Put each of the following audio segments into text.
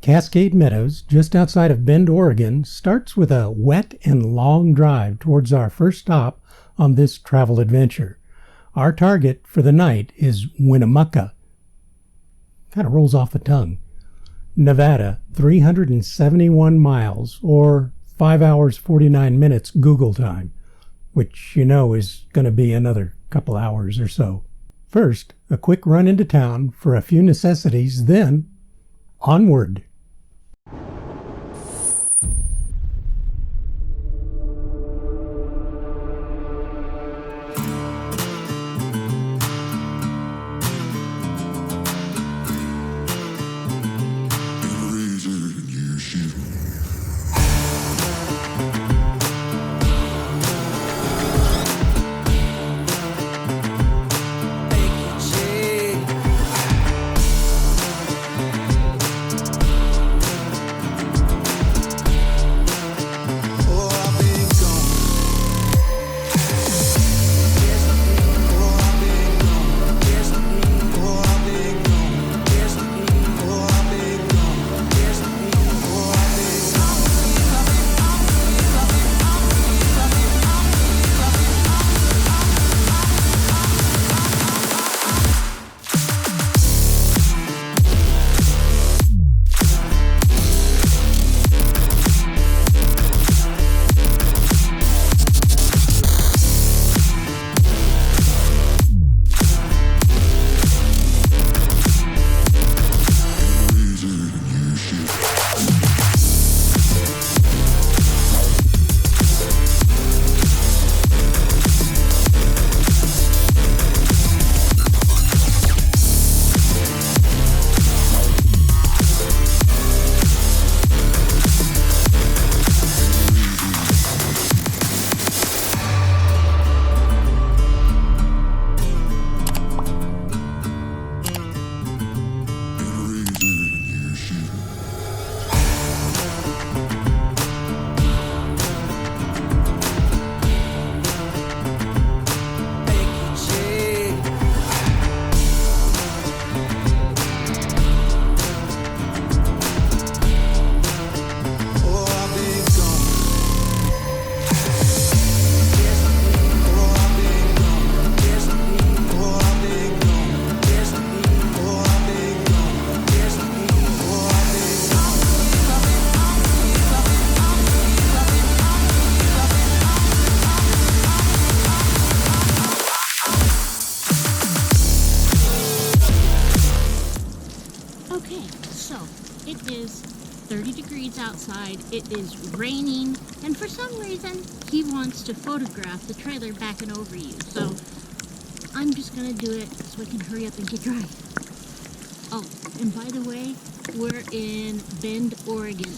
Cascade Meadows, just outside of Bend, Oregon, starts with a wet and long drive towards our first stop on this travel adventure. Our target for the night is Winnemucca. Kind of rolls off the tongue. Nevada, 371 miles, or 5 hours 49 minutes Google time, which you know is going to be another couple hours or so. First, a quick run into town for a few necessities, then onward. It is raining, and for some reason, he wants to photograph the trailer backing over you. So I'm just going to do it so I can hurry up and get dry. Oh, and by the way, we're in Bend, Oregon.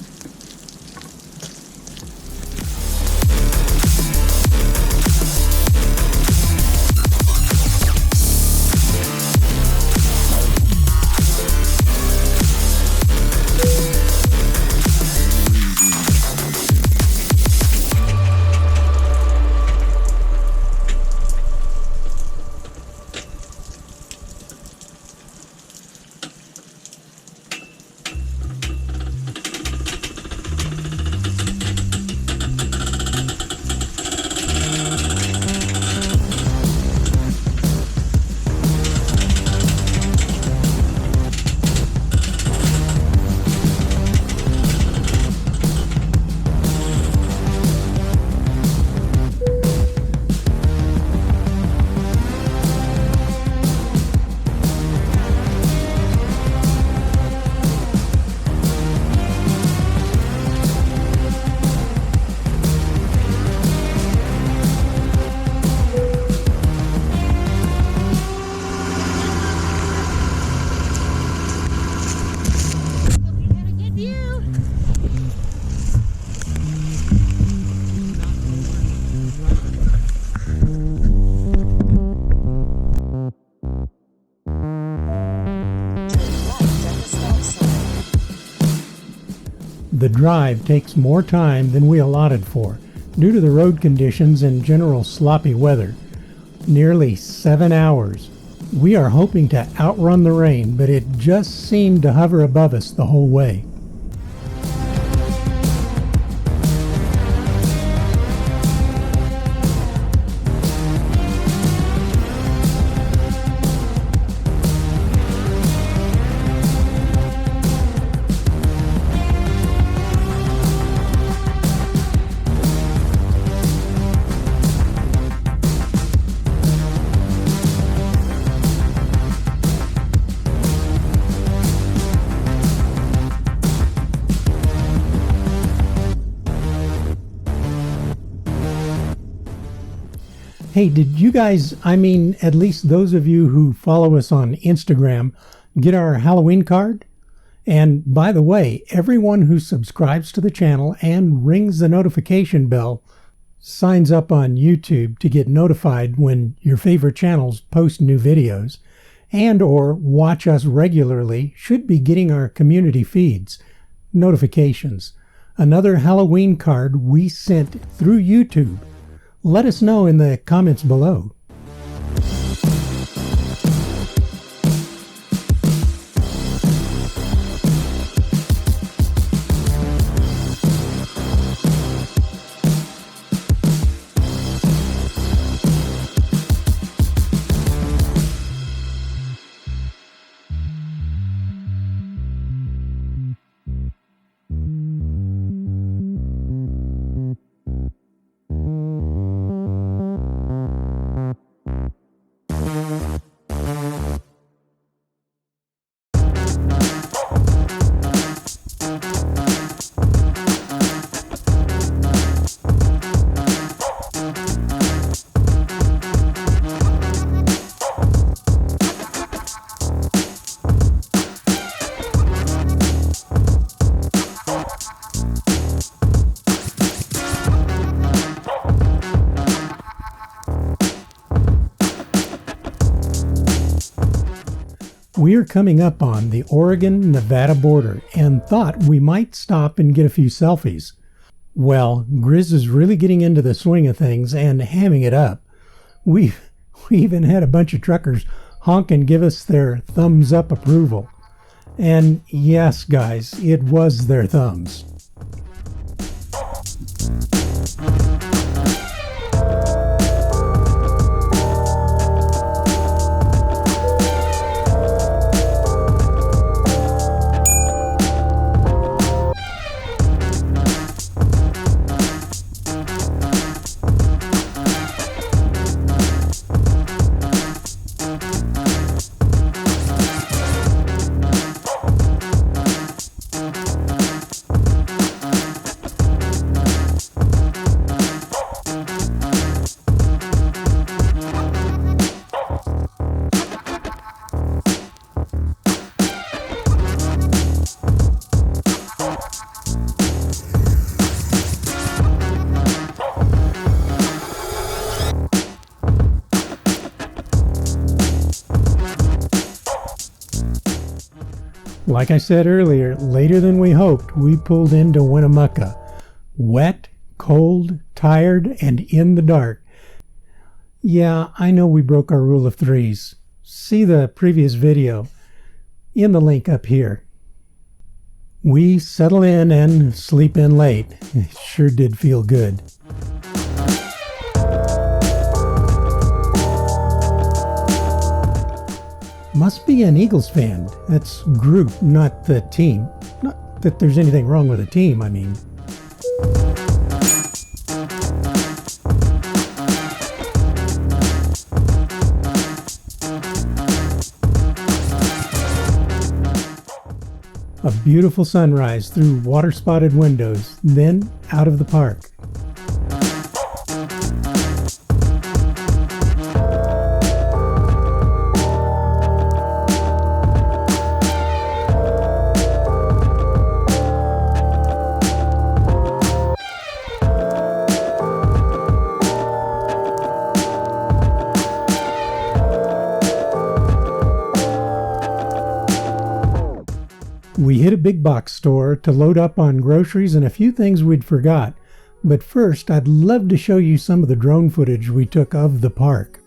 The drive takes more time than we allotted for, due to the road conditions and general sloppy weather. Nearly 7 hours. We are hoping to outrun the rain, but it just seemed to hover above us the whole way. Hey, did you guys, at least those of you who follow us on Instagram, get our Halloween card? And by the way, everyone who subscribes to the channel and rings the notification bell signs up on YouTube to get notified when your favorite channels post new videos, and or watch us regularly should be getting our community feeds notifications. Another Halloween card we sent through YouTube. Let us know in the comments below. We are coming up on the Oregon-Nevada border and thought we might stop and get a few selfies. Well, Grizz is really getting into the swing of things and hamming it up. We even had a bunch of truckers honk and give us their thumbs up approval. And yes, guys, it was their thumbs. Like I said earlier, later than we hoped, we pulled into Winnemucca. Wet, cold, tired, and in the dark. Yeah, I know we broke our rule of threes. See the previous video in the link up here. We settle in and sleep in late. It sure did feel good. Must be an Eagles fan. That's group, not the team. Not that there's anything wrong with the team, I mean. A beautiful sunrise through water-spotted windows, then out of the park. We hit a big box store to load up on groceries and a few things we'd forgot. But first, I'd love to show you some of the drone footage we took of the park.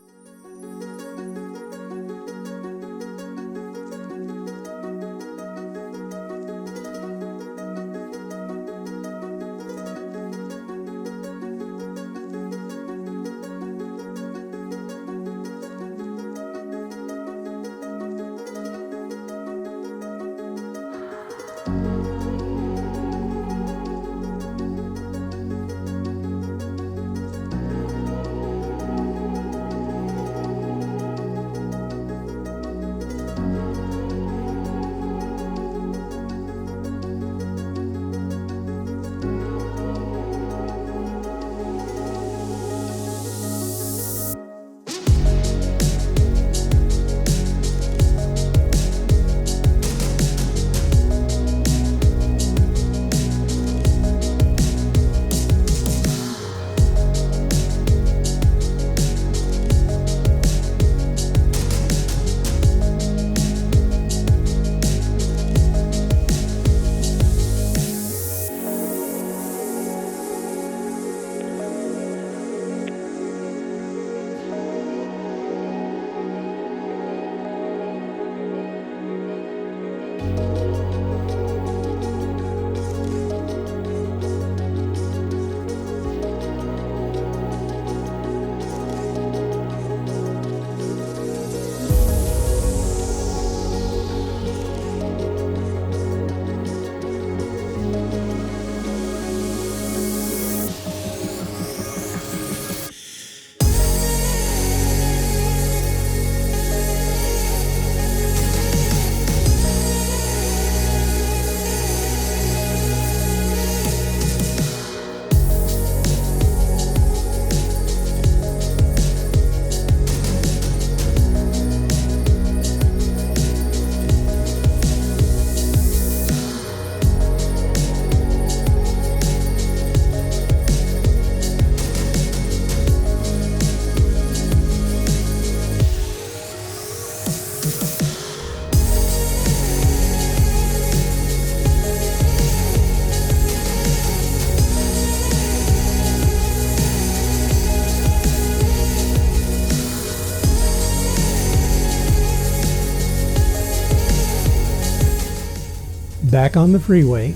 Back on the freeway,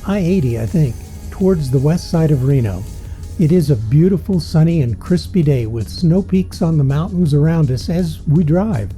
I-80 I think, towards the west side of Reno. It is a beautiful sunny and crispy day with snow peaks on the mountains around us as we drive.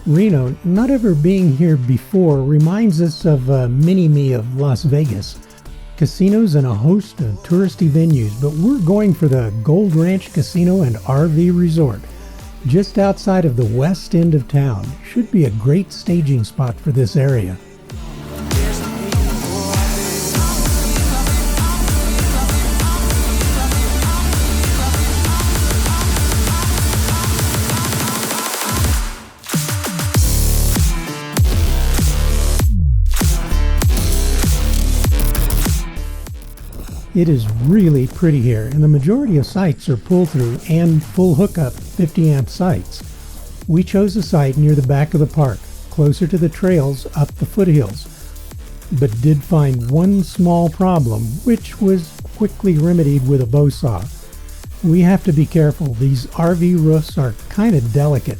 Reno, not ever being here before, reminds us of a mini-me of Las Vegas. Casinos and a host of touristy venues, but we're going for the Gold Ranch Casino and RV Resort, just outside of the west end of town. Should be a great staging spot for this area. It is really pretty here, and the majority of sites are pull-through and full hookup 50 amp sites. We chose a site near the back of the park, closer to the trails up the foothills, but did find one small problem, which was quickly remedied with a bow saw. We have to be careful, these RV roofs are kind of delicate.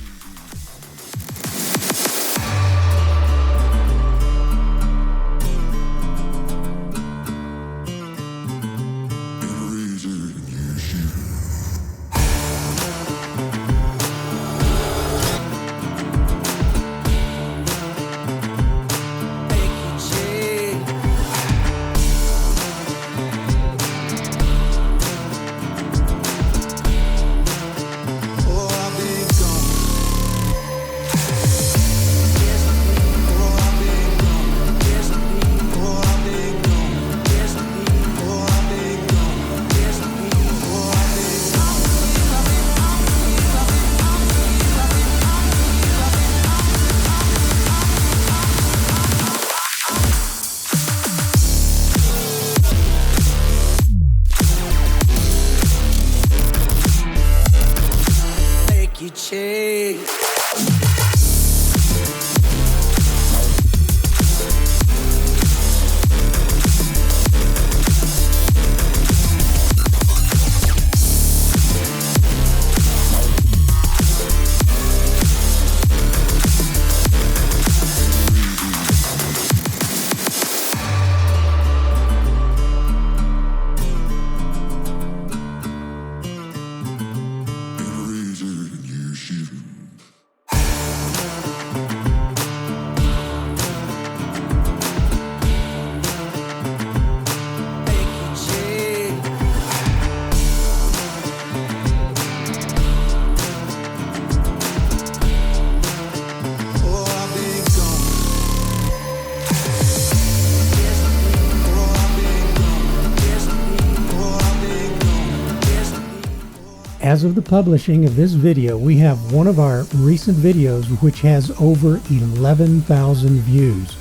As of the publishing of this video, we have one of our recent videos which has over 11,000 views,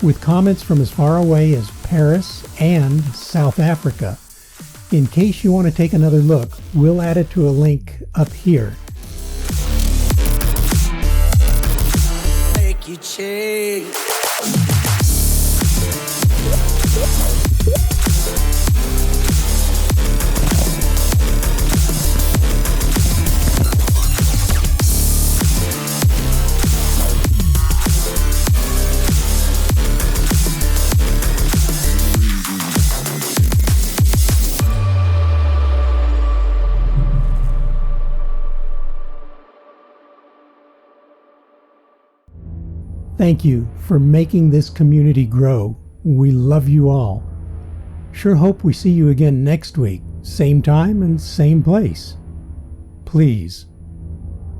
with comments from as far away as Paris and South Africa. In case you want to take another look, we'll add it to a link up here. Thank you for making this community grow. We love you all. Sure hope we see you again next week, same time and same place. Please,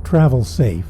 travel safe.